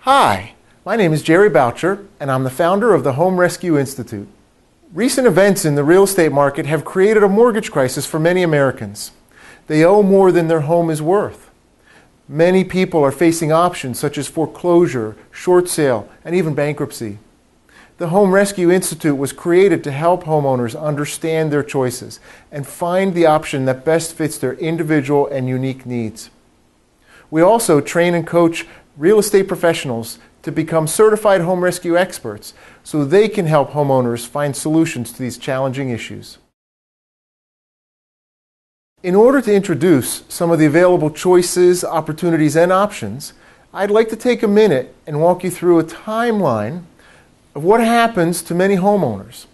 Hi, my name is Jerry Boucher, and I'm the founder of the Home Rescue Institute. Recent events in the real estate market have created a mortgage crisis for many Americans. They owe more than their home is worth. Many people are facing options such as foreclosure, short sale, and even bankruptcy. The Home Rescue Institute was created to help homeowners understand their choices and find the option that best fits their individual and unique needs. We also train and coach real estate professionals to become certified home rescue experts so they can help homeowners find solutions to these challenging issues. In order to introduce some of the available choices, opportunities, and options, I'd like to take a minute and walk you through a timeline of what happens to many homeowners.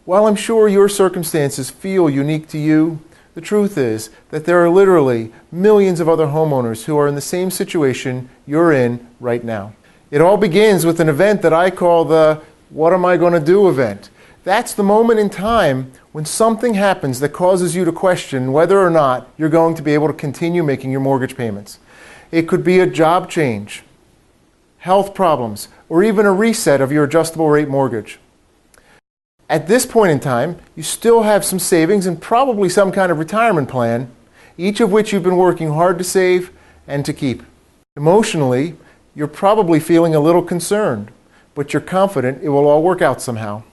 While I'm sure your circumstances feel unique to you, the truth is that there are literally millions of other homeowners who are in the same situation you're in right now. It all begins with an event that I call the "what am I going to do" event. That's the moment in time when something happens that causes you to question whether or not you're going to be able to continue making your mortgage payments. It could be a job change, health problems, or even a reset of your adjustable rate mortgage. At this point in time, you still have some savings and probably some kind of retirement plan, each of which you've been working hard to save and to keep. Emotionally, you're probably feeling a little concerned, but you're confident it will all work out somehow.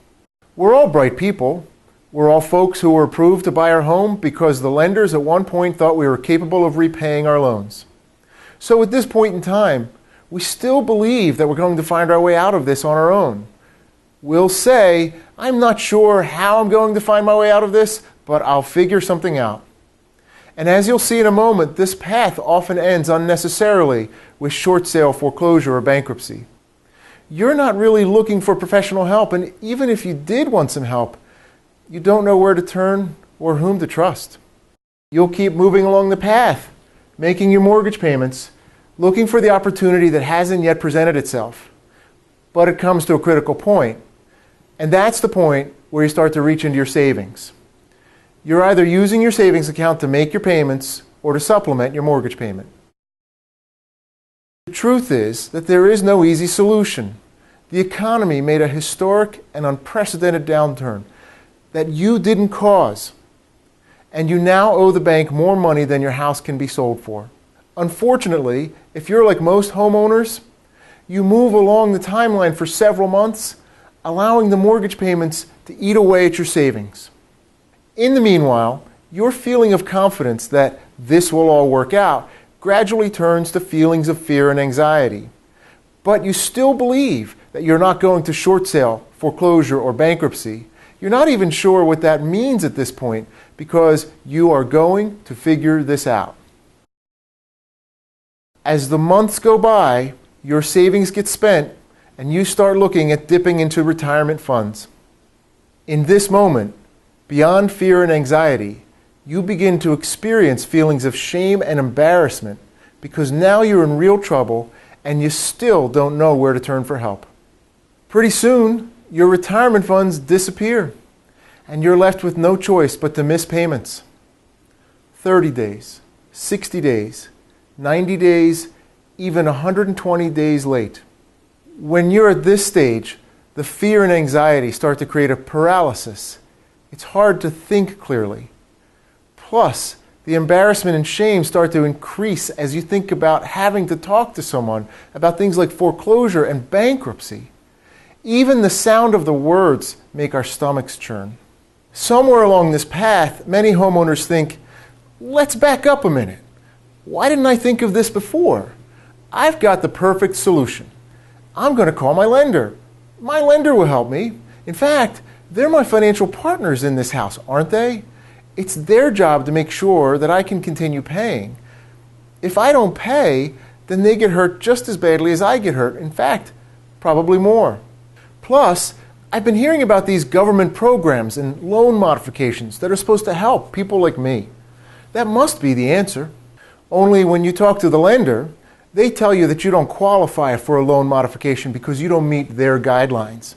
We're all bright people. We're all folks who were approved to buy our home because the lenders at one point thought we were capable of repaying our loans. So at this point in time, we still believe that we're going to find our way out of this on our own. We'll say, "I'm not sure how I'm going to find my way out of this, but I'll figure something out." And as you'll see in a moment, this path often ends unnecessarily with short sale, foreclosure, or bankruptcy. You're not really looking for professional help, and even if you did want some help, you don't know where to turn or whom to trust. You'll keep moving along the path, making your mortgage payments, looking for the opportunity that hasn't yet presented itself. But it comes to a critical point. And that's the point where you start to reach into your savings. You're either using your savings account to make your payments or to supplement your mortgage payment. The truth is that there is no easy solution. The economy made a historic and unprecedented downturn that you didn't cause. And you now owe the bank more money than your house can be sold for. Unfortunately, if you're like most homeowners, you move along the timeline for several months, allowing the mortgage payments to eat away at your savings. In the meanwhile, your feeling of confidence that this will all work out gradually turns to feelings of fear and anxiety. But you still believe that you're not going to short sale, foreclosure, or bankruptcy. You're not even sure what that means at this point because you are going to figure this out. As the months go by, your savings get spent, and you start looking at dipping into retirement funds. In this moment, beyond fear and anxiety, you begin to experience feelings of shame and embarrassment because now you're in real trouble and you still don't know where to turn for help. Pretty soon, your retirement funds disappear, and you're left with no choice but to miss payments. 30 days, 60 days, 90 days, even 120 days late. When you're at this stage, the fear and anxiety start to create a paralysis. It's hard to think clearly. Plus, the embarrassment and shame start to increase as you think about having to talk to someone about things like foreclosure and bankruptcy. Even the sound of the words make our stomachs churn. Somewhere along this path, many homeowners think, "Let's back up a minute. Why didn't I think of this before? I've got the perfect solution. I'm going to call my lender. My lender will help me. In fact, they're my financial partners in this house, aren't they? It's their job to make sure that I can continue paying. If I don't pay, then they get hurt just as badly as I get hurt. In fact, probably more. Plus, I've been hearing about these government programs and loan modifications that are supposed to help people like me. That must be the answer. Only when you talk to the lender, they tell you that you don't qualify for a loan modification because you don't meet their guidelines.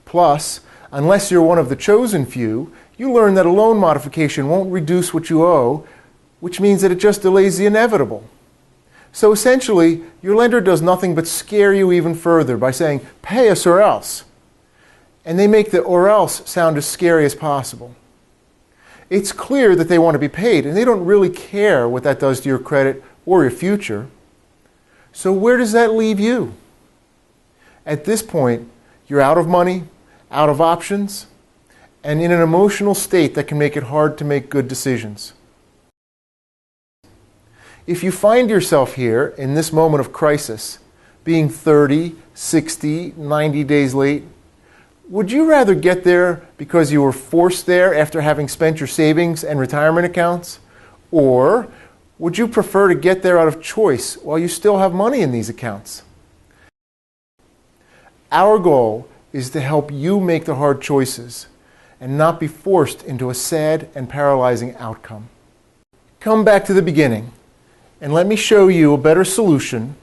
Plus, unless you're one of the chosen few, you learn that a loan modification won't reduce what you owe, which means that it just delays the inevitable. So essentially, your lender does nothing but scare you even further by saying, pay us or else. And they make the or else sound as scary as possible. It's clear that they want to be paid, and they don't really care what that does to your credit or your future. So where does that leave you? At this point, you're out of money, out of options, and in an emotional state that can make it hard to make good decisions. If you find yourself here in this moment of crisis, being 30, 60, 90 days late, would you rather get there because you were forced there after having spent your savings and retirement accounts? Or would you prefer to get there out of choice while you still have money in these accounts? Our goal is to help you make the hard choices and not be forced into a sad and paralyzing outcome. Come back to the beginning and let me show you a better solution,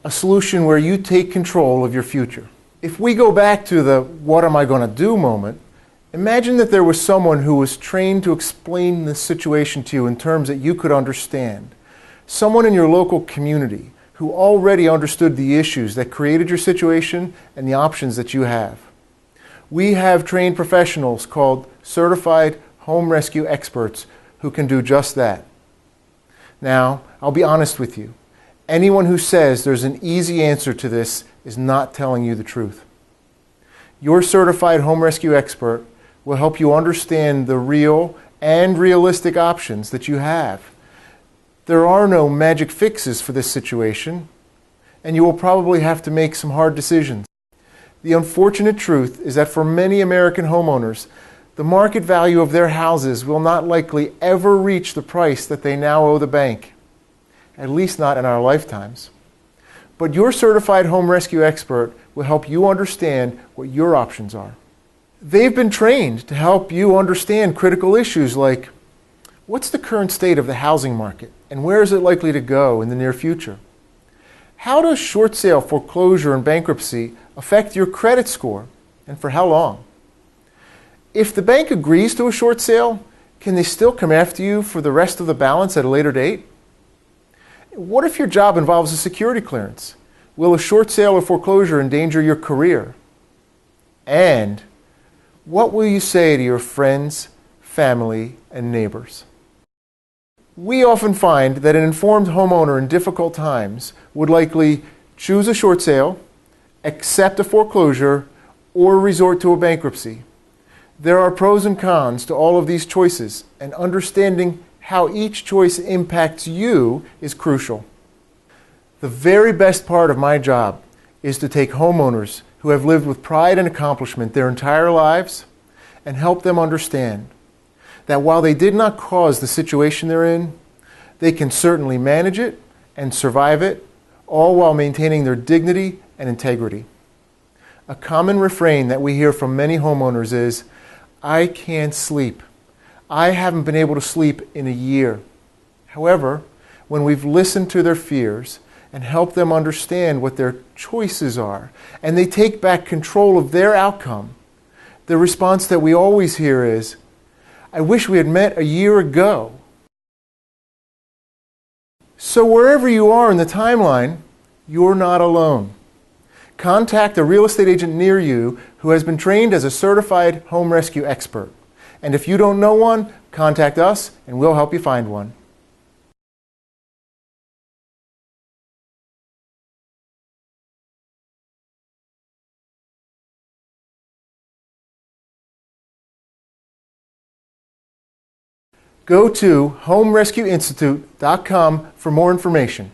a solution where you take control of your future. If we go back to the what am I going to do moment, imagine that there was someone who was trained to explain the situation to you in terms that you could understand. Someone in your local community who already understood the issues that created your situation and the options that you have. We have trained professionals called Certified Home Rescue Experts who can do just that. Now, I'll be honest with you. Anyone who says there's an easy answer to this is not telling you the truth. Your certified home rescue expert will help you understand the real and realistic options that you have. There are no magic fixes for this situation, and you will probably have to make some hard decisions. The unfortunate truth is that for many American homeowners, the market value of their houses will not likely ever reach the price that they now owe the bank, at least not in our lifetimes. But your certified home rescue expert will help you understand what your options are. They've been trained to help you understand critical issues like, what's the current state of the housing market and where is it likely to go in the near future? How does short sale foreclosure and bankruptcy affect your credit score and for how long? If the bank agrees to a short sale, can they still come after you for the rest of the balance at a later date? What if your job involves a security clearance? Will a short sale or foreclosure endanger your career? And what will you say to your friends, family, and neighbors? We often find that an informed homeowner in difficult times would likely choose a short sale, accept a foreclosure, or resort to a bankruptcy. There are pros and cons to all of these choices, and understanding how each choice impacts you is crucial. The very best part of my job is to take homeowners who have lived with pride and accomplishment their entire lives and help them understand that while they did not cause the situation they're in, they can certainly manage it and survive it, all while maintaining their dignity and integrity. A common refrain that we hear from many homeowners is, I can't sleep. I haven't been able to sleep in a year. However, when we've listened to their fears and helped them understand what their choices are, and they take back control of their outcome, the response that we always hear is, I wish we had met a year ago. So wherever you are in the timeline, you're not alone. Contact a real estate agent near you who has been trained as a certified home rescue expert. And if you don't know one, contact us and we'll help you find one. Go to homerescueinstitute.com for more information.